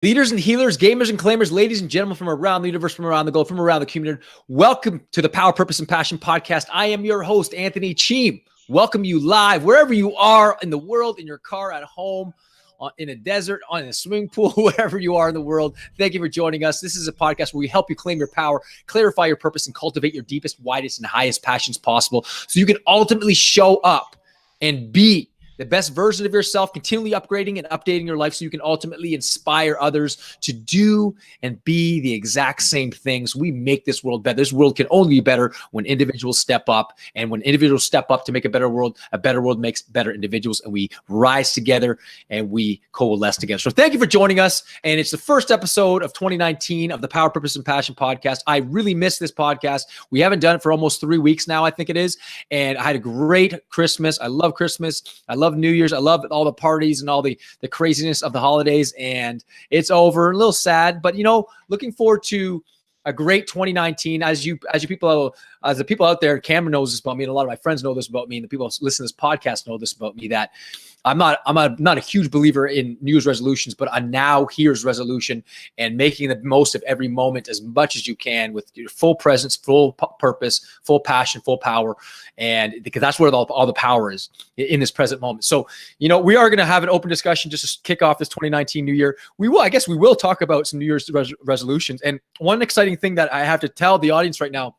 Leaders and healers, gamers and claimers, ladies and gentlemen from around the universe, from around the globe, from around the community, welcome to the Power, Purpose, and Passion podcast. I am your host, Anthony Cheam. Welcome you live, wherever you are in the world, in your car, at home, in a desert, on a swimming pool, wherever you are in the world. Thank you for joining us. This is a podcast where we help you claim your power, clarify your purpose, and cultivate your deepest, widest, and highest passions possible so you can ultimately show up and be the best version of yourself, continually upgrading and updating your life so you can ultimately inspire others to do and be the exact same things. We make this world better. This world can only be better when individuals step up. And when individuals step up to make a better world makes better individuals. And we rise together and we coalesce together. So thank you for joining us. And it's the first episode of 2019 of the Power, Purpose, and Passion podcast. I really miss this podcast. We haven't done it for almost 3 weeks now, I think it is. And I had a great Christmas. I love Christmas. I love New Year's. I love all the parties and all the craziness of the holidays, and it's over. A little sad, but looking forward to a great 2019. As the people out there, Cameron knows this about me, and a lot of my friends know this about me, and the people who listen to this podcast know this about me, that I'm not a huge believer in New Year's resolutions, but a now here's resolution, and making the most of every moment as much as you can with your full presence, full purpose, full passion, full power. And because that's where all the power is, in this present moment. So, we are going to have an open discussion just to kick off this 2019 New Year. We will talk about some New Year's resolutions. And one exciting thing that I have to tell the audience right now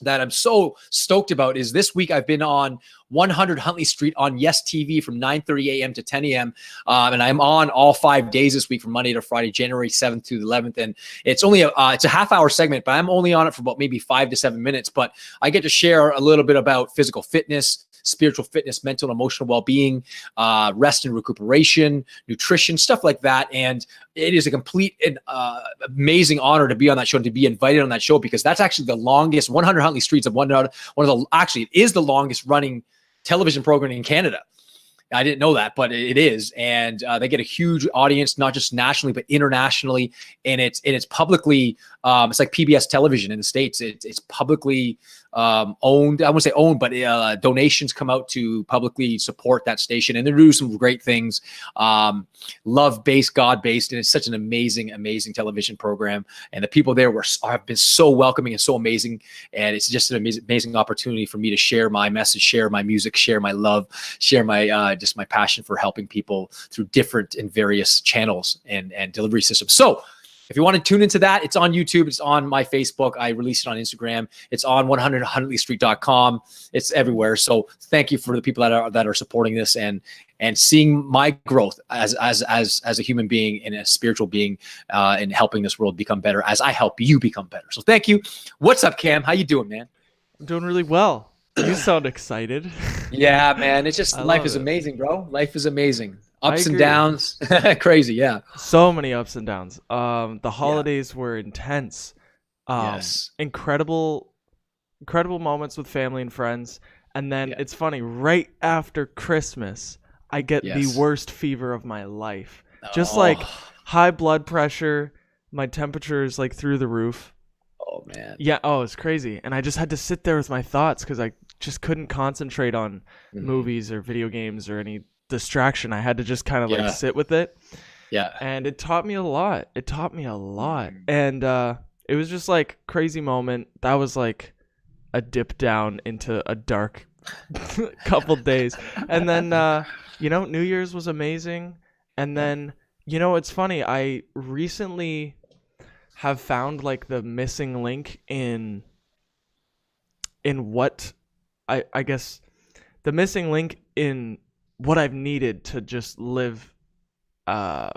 that I'm so stoked about is this week I've been on 100 Huntley Street on Yes TV from 9:30 a.m. to 10 a.m. And I'm on all 5 days this week from Monday to Friday, January 7th to the 11th. And it's only it's a half-hour segment, but I'm only on it for about maybe 5 to 7 minutes. But I get to share a little bit about physical fitness, spiritual fitness, mental and emotional well-being, rest and recuperation, nutrition, stuff like that. And it is a complete and amazing honor to be on that show and to be invited on that show, because that's actually the longest 100 Huntley Streets of it is the longest running television program in Canada. I didn't know that, but it is. And they get a huge audience, not just nationally, but internationally. And it's publicly, it's like PBS television in the States. It's publicly owned. I won't say owned, but donations come out to publicly support that station. And they're doing some great things, love-based, God-based. And it's such an amazing, amazing television program. And the people there have been so welcoming and so amazing. And it's just an amazing opportunity for me to share my message, share my music, share my love, share my just my passion for helping people through different and various channels and delivery systems. So if you want to tune into that, it's on YouTube. It's on my Facebook. I release it on Instagram. It's on 100huntleystreet.com. It's everywhere. So thank you for the people that are supporting this and seeing my growth as a human being and a spiritual being, and helping this world become better as I help you become better. So thank you. What's up, Cam? How you doing, man? I'm doing really well. You sound excited. Yeah, man. It's just life is amazing, bro. Life is amazing. Ups and downs. Crazy, yeah. So many ups and downs. The holidays were intense. Yes. Incredible moments with family and friends. And then it's funny, right after Christmas, I get the worst fever of my life. Just like high blood pressure, my temperature is like through the roof. Oh, man. Yeah, it's crazy. And I just had to sit there with my thoughts because I just couldn't concentrate on movies or video games or any distraction. I had to just kind of like sit with it. Yeah. And it taught me a lot. And it was just like crazy moment. That was like a dip down into a dark couple days. And then, New Year's was amazing. And then, it's funny. I recently have found like the missing link in what I guess the missing link in what I've needed to just live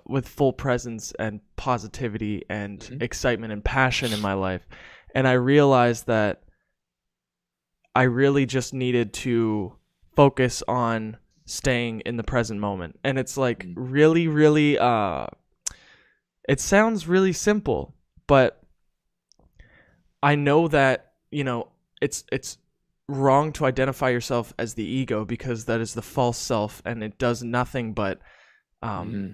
with full presence and positivity and excitement and passion in my life. And I realized that I really just needed to focus on staying in the present moment. And it's like really, really, it sounds really simple, but I know that, it's wrong to identify yourself as the ego, because that is the false self, and it does nothing but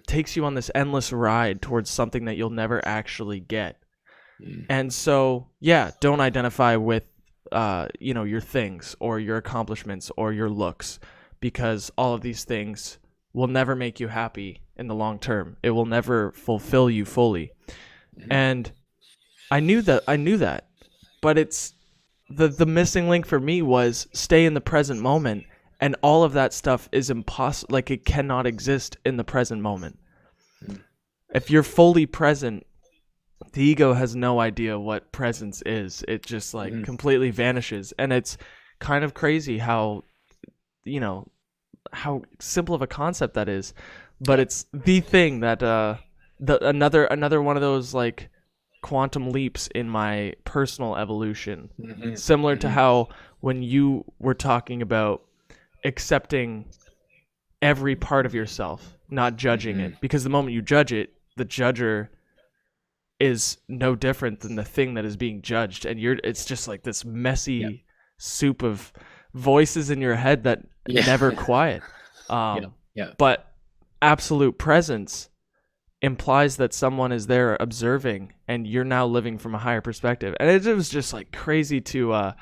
takes you on this endless ride towards something that you'll never actually get. And so, don't identify with, your things or your accomplishments or your looks, because all of these things will never make you happy in the long term. It will never fulfill you fully. And I knew that, but it's the missing link for me was stay in the present moment, and all of that stuff is impossible. Like, it cannot exist in the present moment. If you're fully present, the ego has no idea what presence is. It just like completely vanishes. And it's kind of crazy how, you know, how simple of a concept that is, but it's the thing that another one of those like quantum leaps in my personal evolution, similar to how when you were talking about accepting every part of yourself, not judging it, because the moment you judge it, the judger is no different than the thing that is being judged, and it's just like this messy soup of voices in your head that never quiet. But absolute presence implies that someone is there observing, and you're now living from a higher perspective. And it was just like crazy to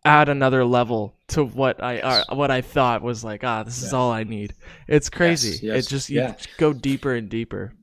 add another level to what I thought was like, this is all I need. It's crazy. It's just you go deeper and deeper.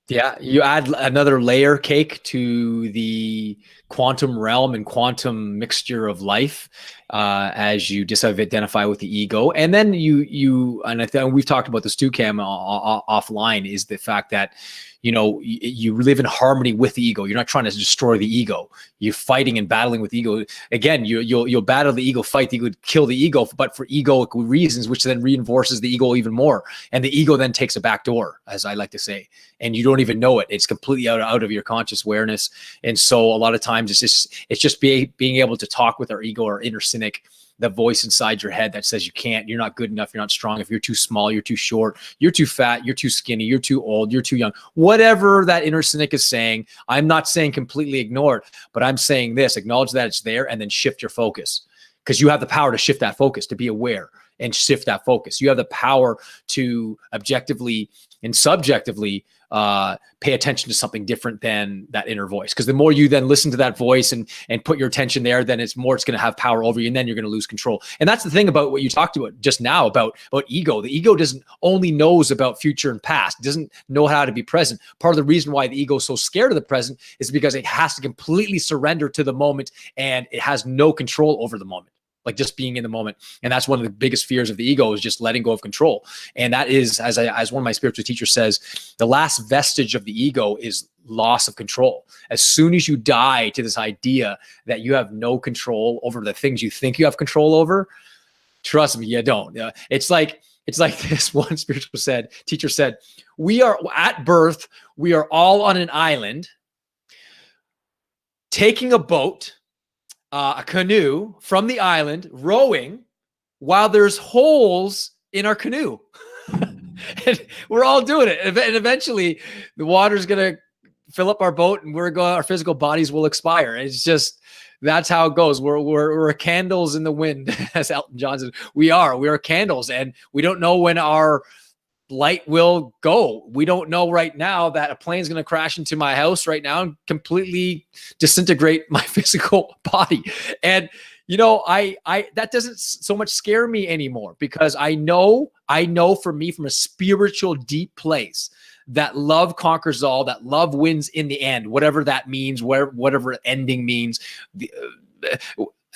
Yeah, you add another layer cake to the quantum realm and quantum mixture of life as you just identify with the ego. And then and I think we've talked about this too, Cam, offline, is the fact that, you know, you live in harmony with the ego. You're not trying to destroy the ego. You're fighting and battling with ego. Again, you'll battle the ego, fight the ego, kill the ego, but for egoic reasons, which then reinforces the ego even more. And the ego then takes a back door, as I like to say, and you don't even know it. It's completely out of your conscious awareness. And so a lot of times it's just being able to talk with our ego, our inner cynic, the voice inside your head that says you can't, you're not good enough, you're not strong, if you're too small, you're too short, you're too fat, you're too skinny, you're too old, you're too young, whatever that inner cynic is saying. I'm not saying completely ignore it, but I'm saying this: acknowledge that it's there and then shift your focus, because you have the power to shift that focus, to be aware and shift that focus. You have the power to objectively and subjectively pay attention to something different than that inner voice. Because the more you then listen to that voice and put your attention there, then it's going to have power over you, and then you're going to lose control. And that's the thing about what you talked about just now about ego. The ego doesn't only knows about future and past. It doesn't know how to be present. Part of the reason why the ego is so scared of the present is because it has to completely surrender to the moment, and it has no control over the moment. Like just being in the moment. And that's one of the biggest fears of the ego, is just letting go of control. And that is, as one of my spiritual teachers says, the last vestige of the ego is loss of control. As soon as you die to this idea that you have no control over the things you think you have control over, trust me, you don't. It's like this one spiritual teacher said, we are at birth, we are all on an island, taking a boat, a canoe from the island, rowing while there's holes in our canoe. And we're all doing it. And eventually the water's going to fill up our boat, and our physical bodies will expire. It's just, that's how it goes. We're candles in the wind, as Elton John said. We are candles, and we don't know when our light will go. We don't know right now that a plane's going to crash into my house right now and completely disintegrate my physical body. And, you know, I that doesn't so much scare me anymore, because I know for me, from a spiritual deep place, that love conquers all, that love wins in the end, whatever that means, whatever ending means.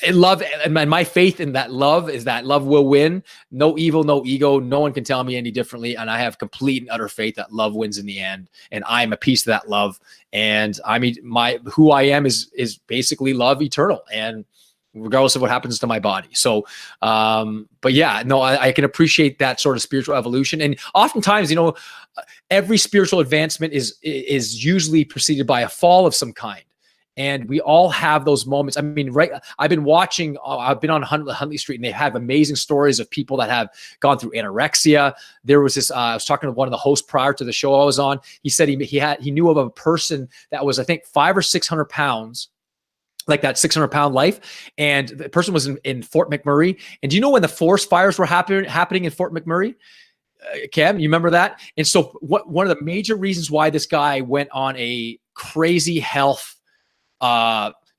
Love, and my faith in that love is that love will win. No evil, no ego. No one can tell me any differently. And I have complete and utter faith that love wins in the end. And I'm a piece of that love. And I mean, who I am is basically love eternal, and regardless of what happens to my body. So, but yeah, no, I can appreciate that sort of spiritual evolution. And oftentimes, you know, every spiritual advancement is usually preceded by a fall of some kind. And we all have those moments. I mean, right? I've been on Huntley Street, and they have amazing stories of people that have gone through anorexia. There was this, I was talking to one of the hosts prior to the show I was on. He said he knew of a person that was, I think, 500 or 600 pounds, like that 600-pound life. And the person was in Fort McMurray. And do you know when the forest fires were happening in Fort McMurray? Cam, you remember that? And so one of the major reasons why this guy went on a crazy health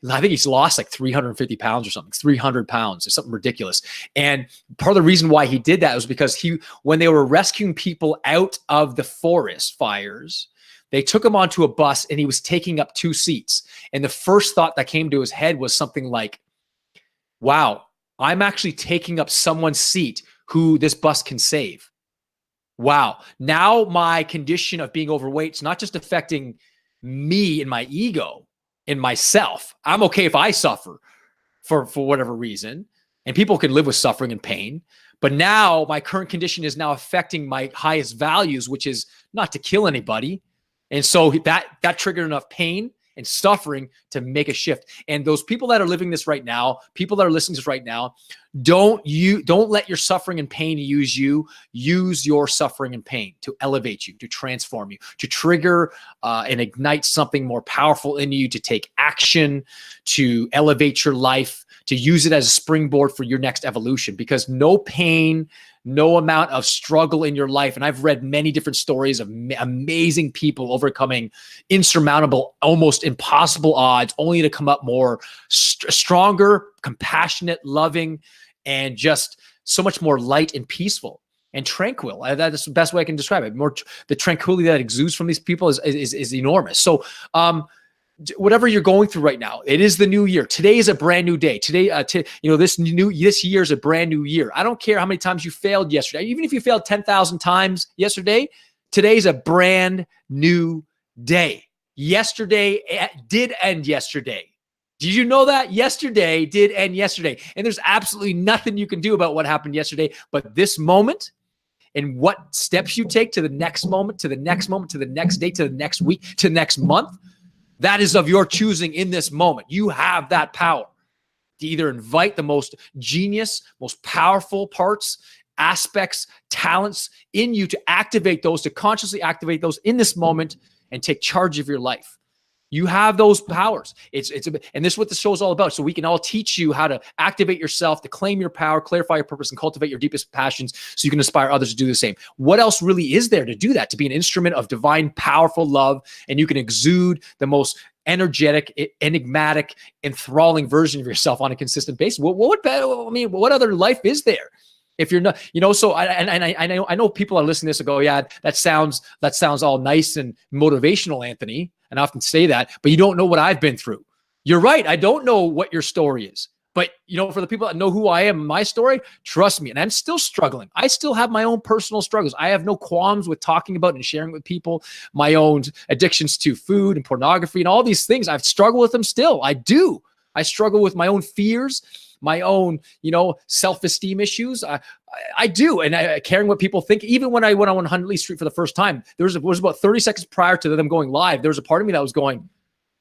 I think he's lost like 350 pounds or something, 300 pounds or something ridiculous. And part of the reason why he did that was because when they were rescuing people out of the forest fires, they took him onto a bus and he was taking up 2 seats. And the first thought that came to his head was something like, wow, I'm actually taking up someone's seat who this bus can save. Wow. Now my condition of being overweight is not just affecting me and my ego and myself. I'm okay if I suffer for whatever reason, and people can live with suffering and pain. But now my current condition is now affecting my highest values, which is not to kill anybody. And so that triggered enough pain and suffering to make a shift. And those people that are living this right now, people that are listening to this right now, don't let your suffering and pain use you. Use your suffering and pain to elevate you, to transform you, to trigger and ignite something more powerful in you, to take action, to elevate your life, to use it as a springboard for your next evolution. Because no pain, no amount of struggle in your life. And I've read many different stories of amazing people overcoming insurmountable, almost impossible odds, only to come up more stronger, compassionate, loving, and just so much more light and peaceful and tranquil. That's the best way I can describe it. The tranquility that exudes from these people is enormous. So, whatever you're going through right now, it is the new year. Today is a brand new day. Today, this year is a brand new year. I don't care how many times you failed yesterday. Even if you failed 10,000 times yesterday, today's a brand new day. Yesterday did end yesterday. Did you know that? Yesterday did end yesterday. And there's absolutely nothing you can do about what happened yesterday, but this moment and what steps you take to the next moment, to the next moment, to the next day, to the next week, to the next month, that is of your choosing in this moment. You have that power to either invite the most genius, most powerful parts, aspects, talents in you, to activate those, to consciously activate those in this moment and take charge of your life. You have those powers. And this is what the show is all about. So we can all teach you how to activate yourself, to claim your power, clarify your purpose, and cultivate your deepest passions so you can inspire others to do the same. What else really is there to do that? To be an instrument of divine, powerful love, and you can exude the most energetic, enigmatic, enthralling version of yourself on a consistent basis. What other life is there? If you're not, so I know people are listening to this and go, yeah, that sounds all nice and motivational, Anthony. And I often say that, but you don't know what I've been through. You're right. I don't know what your story is, but for the people that know who I am, my story, trust me. And I'm still struggling. I still have my own personal struggles. I have no qualms with talking about and sharing with people my own addictions to food and pornography and all these things. I've struggled with them still. I do. I struggle with my own fears, my own, self-esteem issues. I do. And caring what people think. Even when I went on Huntley Street for the first time, there was about 30 seconds prior to them going live. There was a part of me that was going,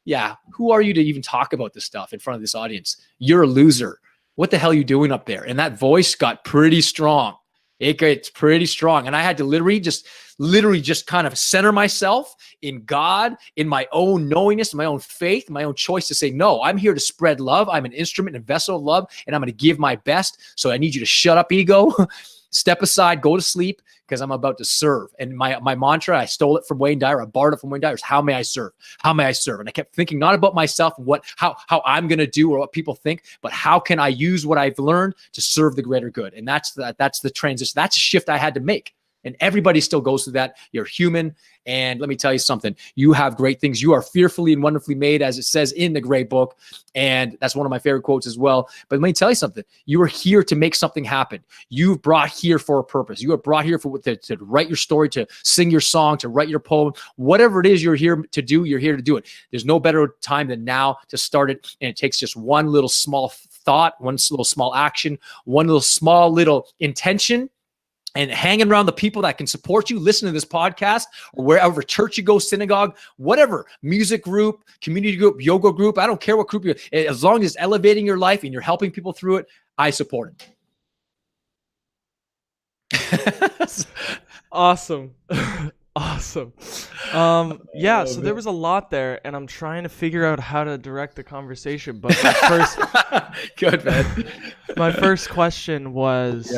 yeah, who are you to even talk about this stuff in front of this audience? You're a loser. What the hell are you doing up there? And that voice got pretty strong. It gets pretty strong. And I had to literally just kind of center myself in God, in my own knowingness, my own faith, my own choice to say, no, I'm here to spread love. I'm an instrument and vessel of love, and I'm going to give my best. So I need you to shut up, ego, step aside, go to sleep, because I'm about to serve. And my mantra, I stole it from Wayne Dyer. I borrowed it from Wayne Dyer. Is how may I serve? How may I serve? And I kept thinking not about myself and how I'm going to do or what people think, but how can I use what I've learned to serve the greater good? And that's the transition. That's a shift I had to make. And everybody still goes through that. You're human. And let me tell you something. You have great things. You are fearfully and wonderfully made, as it says in the Great Book. And that's one of my favorite quotes as well. But let me tell you something. You are here to make something happen. You've brought here for a purpose. You are brought here to write your story, to sing your song, to write your poem. Whatever it is you're here to do, you're here to do it. There's no better time than now to start it. And it takes just one little small thought, one little small action, one little intention, and hanging around the people that can support you, listen to this podcast, or wherever church you go, synagogue, whatever, music group, community group, yoga group, I don't care what group you're, as long as it's elevating your life and you're helping people through it, I support it. Awesome. Awesome. Yeah, so there was a lot there, and I'm trying to figure out how to direct the conversation, but my first good, man. My first question was,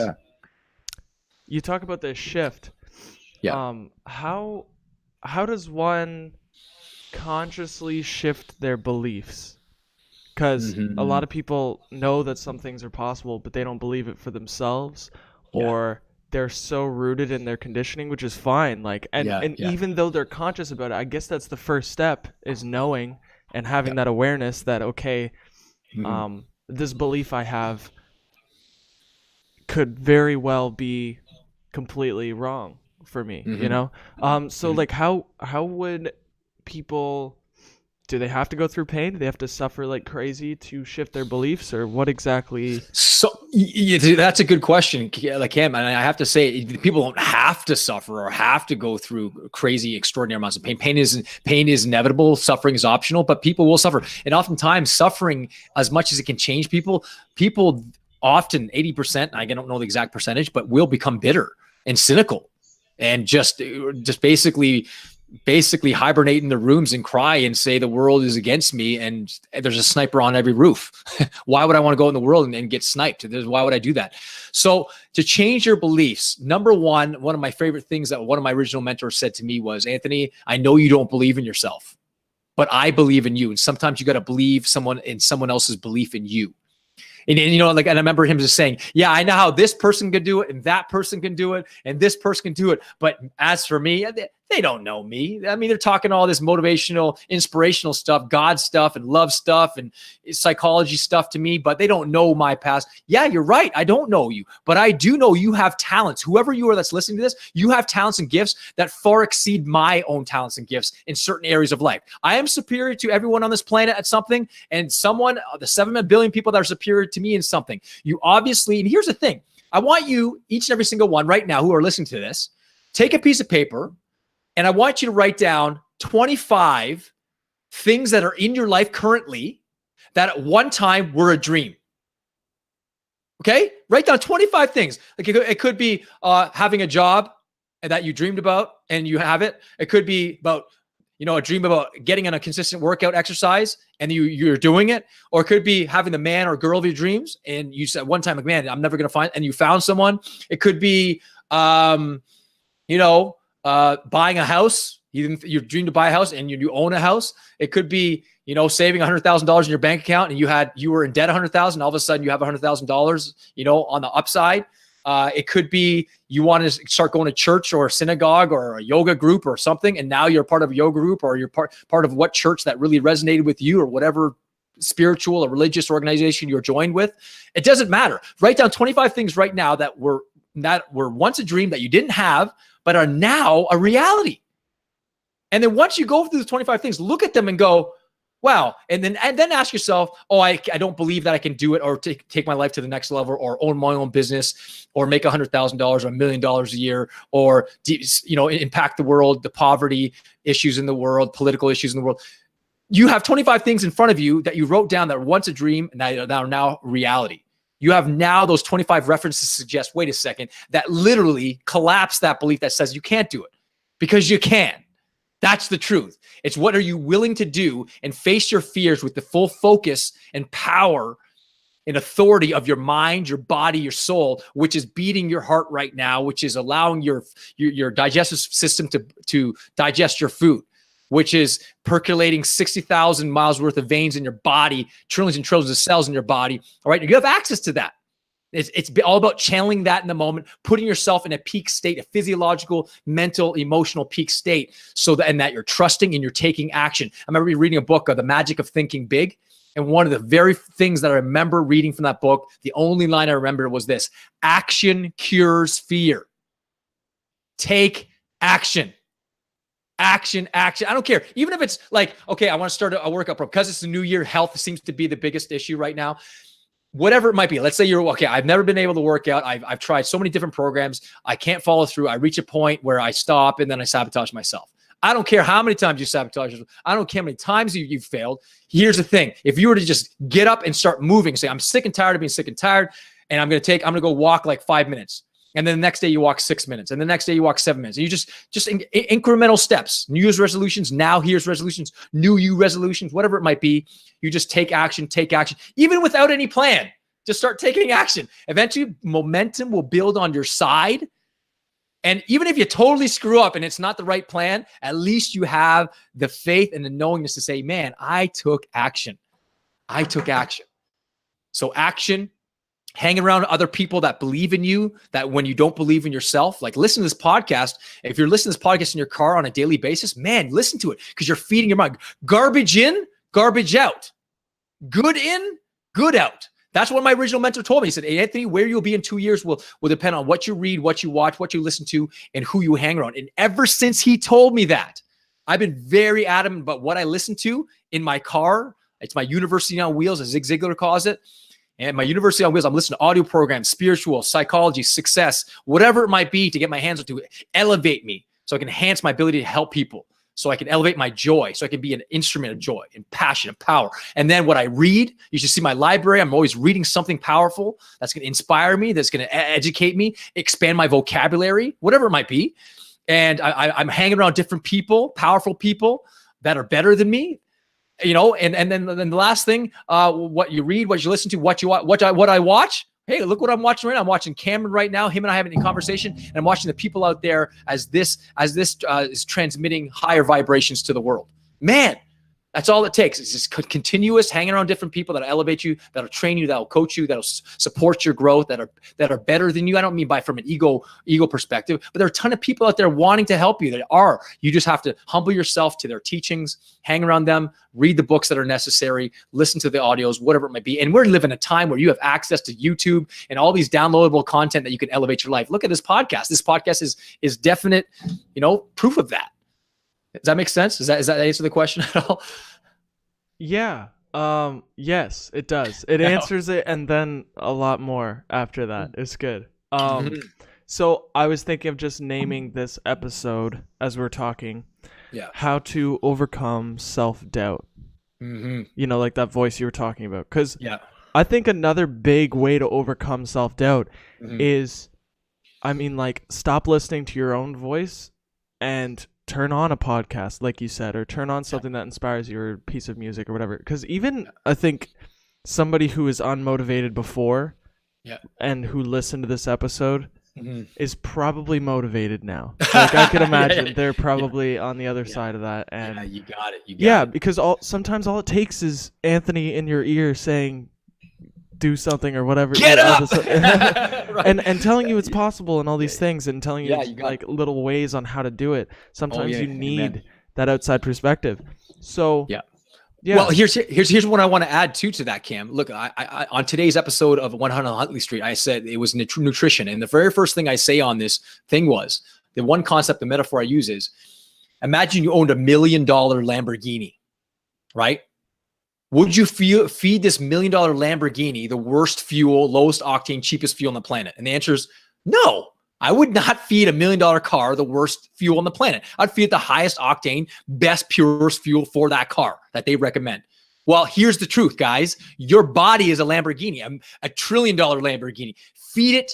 you talk about this shift. Yeah. How does one consciously shift their beliefs? because a lot of people know that some things are possible, but they don't believe it for themselves, or they're so rooted in their conditioning, which is fine. Like, and even though they're conscious about it, I guess that's the first step, is knowing and having that awareness that, okay, this belief I have could very well be completely wrong for me, you know? So like how would people, do they have to go through pain? Do they have to suffer like crazy to shift their beliefs, or what exactly? So that's a good question, like Cam. And I have to say, people don't have to suffer or have to go through crazy, extraordinary amounts of pain. Pain is inevitable. Suffering is optional, but people will suffer. And oftentimes suffering, as much as it can change people often 80%, I don't know the exact percentage, but will become bitter and cynical and just basically hibernate in the rooms and cry and say the world is against me and there's a sniper on every roof. Why would I want to go in the world and get sniped? Why would I do that? So to change your beliefs, number one of my favorite things that one of my original mentors said to me was, Anthony, I know you don't believe in yourself, but I believe in you. And sometimes you got to believe someone else's belief in you. And you know, like, and I remember him just saying, yeah, I know how this person can do it and that person can do it and this person can do it. But as for me, they don't know me. I mean, they're talking all this motivational, inspirational stuff, God stuff and love stuff and psychology stuff to me, but they don't know my past. Yeah, you're right. I don't know you, but I do know you have talents. Whoever you are that's listening to this, you have talents and gifts that far exceed my own talents and gifts in certain areas of life. I am superior to everyone on this planet at something, and the 7 billion people that are superior to me in something. You obviously, and here's the thing. I want you, each and every single one right now who are listening to this, take a piece of paper, and I want you to write down 25 things that are in your life currently that at one time were a dream. Okay? Write down 25 things. Like it could be having a job that you dreamed about and you have it. It could be about, a dream about getting on a consistent workout exercise and you're doing it. Or it could be having the man or girl of your dreams and you said one time, like, man, I'm never going to find, and you found someone. It could be, buying a house. You dreamed to buy a house and you own a house. It could be, saving $100,000 in your bank account and you were in debt $100,000. All of a sudden you have $100,000, on the upside. It could be you want to start going to church or a synagogue or a yoga group or something, and now you're part of a yoga group or you're part of what church that really resonated with you or whatever spiritual or religious organization you're joined with. It doesn't matter. Write down 25 things right now that were once a dream that you didn't have, but are now a reality. And then once you go through the 25 things, look at them and go, wow. And then ask yourself, oh, I don't believe that I can do it or take my life to the next level or own my own business or make $100,000 or $1 million a year or, impact the world, the poverty issues in the world, political issues in the world. You have 25 things in front of you that you wrote down that were once a dream and that are now reality. You have now those 25 references to suggest, wait a second, that literally collapse that belief that says you can't do it, because you can. That's the truth. It's what are you willing to do and face your fears with the full focus and power and authority of your mind, your body, your soul, which is beating your heart right now, which is allowing your digestive system to digest your food, which is percolating 60,000 miles worth of veins in your body, trillions and trillions of cells in your body. All right. You have access to that. It's all about channeling that in the moment, putting yourself in a peak state, a physiological, mental, emotional peak state, and that you're trusting and you're taking action. I remember reading a book, The Magic of Thinking Big. And one of the very things that I remember reading from that book, the only line I remember was this: action cures fear. Take action. Action. I don't care. Even if it's like, okay, I want to start a workout program because it's the new year. Health seems to be the biggest issue right now. Whatever it might be. Let's say you're okay. I've never been able to work out. I've tried so many different programs. I can't follow through. I reach a point where I stop and then I sabotage myself. I don't care how many times you sabotage yourself. I don't care how many times you've failed. Here's the thing. If you were to just get up and start moving, say, I'm sick and tired of being sick and tired, and I'm going to go walk like 5 minutes. And then the next day you walk 6 minutes. And the next day you walk 7 minutes. And you just incremental steps. New Year's resolutions. Now here's resolutions. New you resolutions. Whatever it might be. You just take action. Even without any plan. Just start taking action. Eventually momentum will build on your side. And even if you totally screw up and it's not the right plan, at least you have the faith and the knowingness to say, man, I took action. I took action. So action, hang around other people that believe in you, that when you don't believe in yourself, like listen to this podcast. If you're listening to this podcast in your car on a daily basis, man, listen to it because you're feeding your mind. Garbage in, garbage out. Good in, good out. That's what my original mentor told me. He said, hey, Anthony, where you'll be in 2 years will depend on what you read, what you watch, what you listen to, and who you hang around. And ever since he told me that, I've been very adamant about what I listen to in my car. It's my university on wheels, as Zig Ziglar calls it. And my university on wheels, I'm listening to audio programs, spiritual, psychology, success, whatever it might be to get my hands on to elevate me so I can enhance my ability to help people, so I can elevate my joy, so I can be an instrument of joy and passion and power. And then what I read, you should see my library. I'm always reading something powerful that's going to inspire me, that's going to educate me, expand my vocabulary, whatever it might be. And I'm hanging around different people, powerful people that are better than me. You know, and then the last thing, what you read, what you listen to, what I watch. Hey, look what I'm watching right now. I'm watching Cameron right now. Him and I having a conversation, and I'm watching the people out there as this is transmitting higher vibrations to the world. Man, that's all it takes. It's just continuous hanging around different people that'll elevate you, that'll train you, that'll coach you, that'll support your growth, that are better than you. I don't mean by from an ego perspective, but there are a ton of people out there wanting to help you. You just have to humble yourself to their teachings, hang around them, read the books that are necessary, listen to the audios, whatever it might be. And we're living a time where you have access to YouTube and all these downloadable content that you can elevate your life. Look at this podcast. This podcast is definite, proof of that. Does that make sense? Does that answer the question at all? Yeah. Yes, it does. It answers it and then a lot more after that. It's good. So I was thinking of just naming this episode as we're talking. Yeah. How to overcome self-doubt. Like that voice you were talking about. Because I think another big way to overcome self-doubt is, stop listening to your own voice and turn on a podcast, like you said, or turn on something that inspires you, or a piece of music or whatever. Because even I think somebody who is unmotivated before and who listened to this episode is probably motivated now. Like I could imagine they're probably on the other side of that. And you got it. Because sometimes all it takes is Anthony in your ear saying, do something or whatever. Get up! Right. and telling you it's possible and all these things, and telling you, little ways on how to do it. Sometimes you need that outside perspective. So well, here's what I want to add to that, Cam. Look, I on today's episode of 100 Huntley Street, I said it was nutrition, and the very first thing I say on this thing was the one concept, the metaphor I use is, imagine you owned $1 million Lamborghini, right? Would you feed this $1 million Lamborghini the worst fuel, lowest octane, cheapest fuel on the planet? And the answer is no. I would not feed $1 million car the worst fuel on the planet. I'd feed it the highest octane, best, purest fuel for that car that they recommend. Well, here's the truth, guys. Your body is a Lamborghini, a $1 trillion Lamborghini. Feed it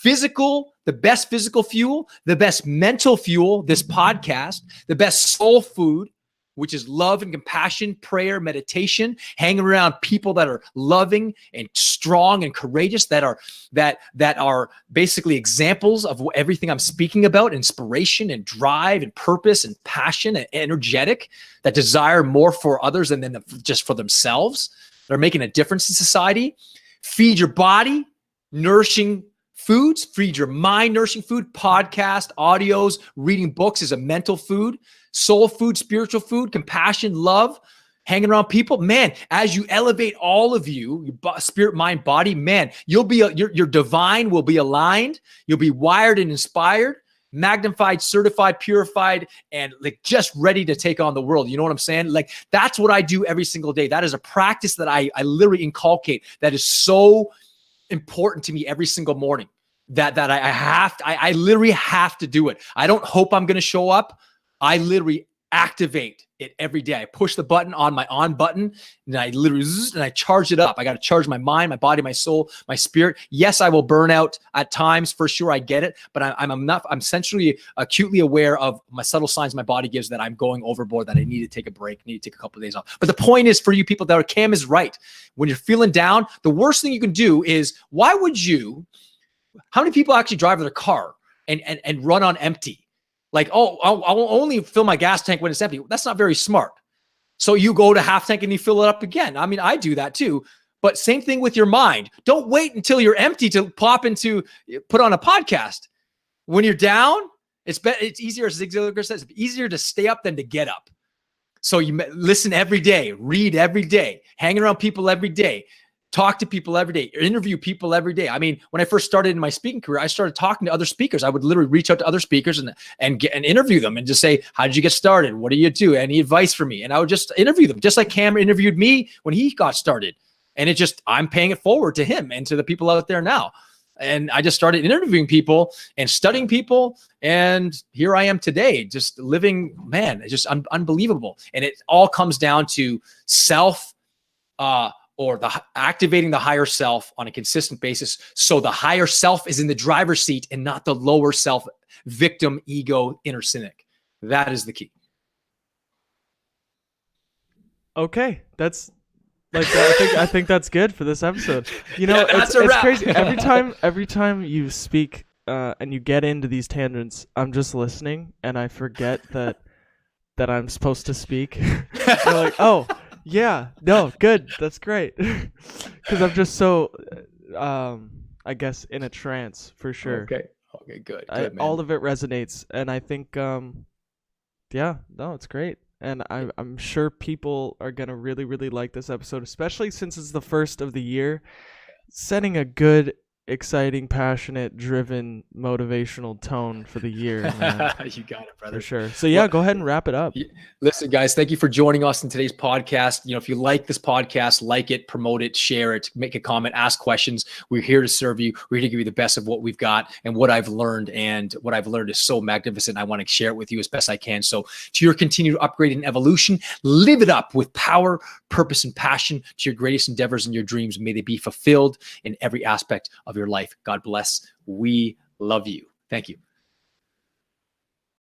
the best physical fuel, the best mental fuel, this podcast, the best soul food, which is love and compassion, prayer, meditation, hanging around people that are loving and strong and courageous, that are basically examples of everything I'm speaking about, inspiration and drive and purpose and passion and energetic, that desire more for others than just for themselves. They're making a difference in society. Feed your body nourishing foods, feed your mind nourishing food, podcast, audios, reading books is a mental food. Soul food, spiritual food, compassion, love, hanging around people. Man, as you elevate all of you, your spirit, mind, body, man, you'll be your divine will be aligned. You'll be wired and inspired, magnified, certified, purified, and like just ready to take on the world. You know what I'm saying? Like that's what I do every single day. That is a practice that I literally inculcate. That is so important to me every single morning. That I literally have to do it. I don't hope I'm going to show up. I literally activate it every day. I push the button on my on button and I literally charge it up. I got to charge my mind, my body, my soul, my spirit. Yes, I will burn out at times for sure. I get it, but I'm essentially acutely aware of my subtle signs my body gives that I'm going overboard, that I need to take a break, need to take a couple of days off. But the point is, for you people that are, Cam is right. When you're feeling down, the worst thing you can do is, how many people actually drive their car and run on empty? Like, I'll only fill my gas tank when it's empty. That's not very smart. So you go to half tank and you fill it up again. I mean, I do that too. But same thing with your mind. Don't wait until you're empty to put on a podcast. When you're down, it's easier, as Zig Ziglar says, it's easier to stay up than to get up. So you listen every day, read every day, hang around people every day, talk to people every day, interview people every day. I mean, when I first started in my speaking career, I started talking to other speakers. I would literally reach out to other speakers and interview them and just say, how did you get started? What do you do? Any advice for me? And I would just interview them, just like Cam interviewed me when he got started. And I'm paying it forward to him and to the people out there now. And I just started interviewing people and studying people. And here I am today, just living, man, it's just unbelievable. And it all comes down to self, or activating the higher self on a consistent basis. So the higher self is in the driver's seat and not the lower self, victim, ego, inner cynic. That is the key. Okay. That's like, I think that's good for this episode. You know, yeah, it's crazy. Every time you speak, and you get into these tangents, I'm just listening and I forget that I'm supposed to speak. You're like, oh, yeah, no, good. That's great. Because I'm just so, I guess, in a trance for sure. Okay, good. Man. All of it resonates. And I think, yeah, no, it's great. And I'm sure people are going to really, really like this episode, especially since it's the first of the year. Setting a good, exciting, passionate, driven, motivational tone for the year. Man. You got it, brother. For sure. So yeah, go ahead and wrap it up. Listen, guys, thank you for joining us in today's podcast. You know, if you like this podcast, like it, promote it, share it, make a comment, ask questions. We're here to serve you. We're here to give you the best of what we've got and what I've learned. And what I've learned is so magnificent. I want to share it with you as best I can. So to your continued upgrade and evolution, live it up with power, purpose, and passion to your greatest endeavors and your dreams. May they be fulfilled in every aspect of your life. God bless. We love you. Thank you.